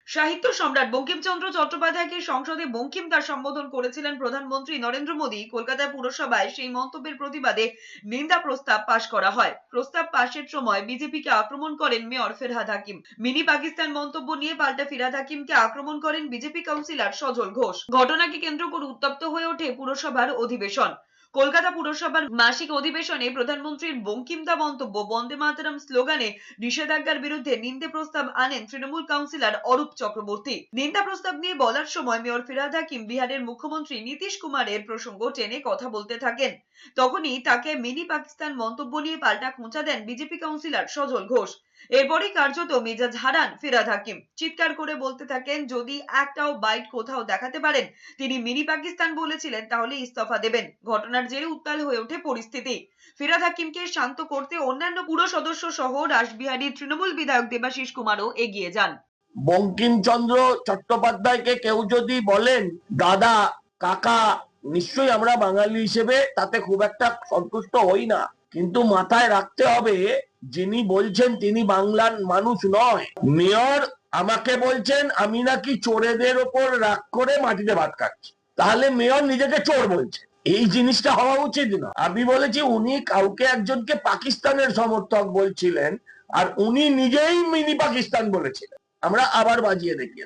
সাহিত্য সম্রাট বঙ্কিমচন্দ্র চট্টোপাধ্যায়কে সংসদে বঙ্কিম তার সম্বোধন করেছিলেন প্রধানমন্ত্রী নরেন্দ্র মোদী। কলকাতায় পুরসভায় সেই মন্তব্যের প্রতিবাদে নিন্দা প্রস্তাব পাশ করা হয়। প্রস্তাব পাশের সময় বিজেপিকে আক্রমণ করেন মেয়র ফিরহাদ হাকিম। মিনি পাকিস্তান মন্তব্য নিয়ে পাল্টা ফিরহাদ হাকিমকে আক্রমণ করেন বিজেপি কাউন্সিলর সজল ঘোষ। ঘটনাকে কেন্দ্র করে উত্তপ্ত হয়ে ওঠে পুরসভার অধিবেশন। কলকাতা পুরসভার মাসিক অধিবেশনে প্রধানমন্ত্রীর বঙ্কিমদা মন্তব্য, বন্দে মাতরম স্লোগানে নিষেধাজ্ঞার বিরুদ্ধে নিন্দে প্রস্তাব আনেন তৃণমূল কাউন্সিলর অরূপ চক্রবর্তী। নিন্দা প্রস্তাব নিয়ে বলার সময় মেয়র ফিরহাদ হাকিম বিহারের মুখ্যমন্ত্রী নীতিশ কুমারের প্রসঙ্গ টেনে কথা বলতে থাকেন। তখনই তাকে মিনি পাকিস্তান মন্তব্য নিয়ে পাল্টা খোঁচা দেন বিজেপি কাউন্সিলর সজল ঘোষ। এরপরই কার্যত মেজাজ হারান ফিরহাদ হাকিম। চিৎকার করে বলতে থাকেন, যদি একটাও বাইট কোথাও দেখাতে পারেন তিনি মিনি পাকিস্তান বলেছিলেন তাহলে ইস্তফা দেবেন। ঘটনার জেরে উত্তাল হয়ে ওঠে পরিস্থিতি। ফিরহাদ হাকিমকে শান্ত করতে অন্যান্য পুরো সদস্য সহ রাসবিহারীর তৃণমূল বিধায়ক দেবাশিস কুমারও এগিয়ে যান। বঙ্কিমচন্দ্র চট্টোপাধ্যায়কে কেউ যদি বলেন দাদা, কাকা, নিশ্চয়ই আমরা বাঙালি হিসেবে তাতে খুব একটা সন্তুষ্ট হই না, কিন্তু মাথায় রাখতে হবে যিনি বলছেন তিনি বাংলার মানুষ নয়। মেয়র আমাকে বলছেন আমি নাকি চোরেদের ওপর রাগ করে মাটিতে ভাত খাচ্ছি, তাহলে মেয়র নিজেকে চোর বলছে, এই জিনিসটা হওয়া উচিত না। আমি বলেছি উনি কাউকে একজনকে পাকিস্তানের সমর্থক বলছিলেন আর উনি নিজেই মিনি পাকিস্তান বলেছিলেন। আমরা আবার বাজিয়ে দেখিয়ে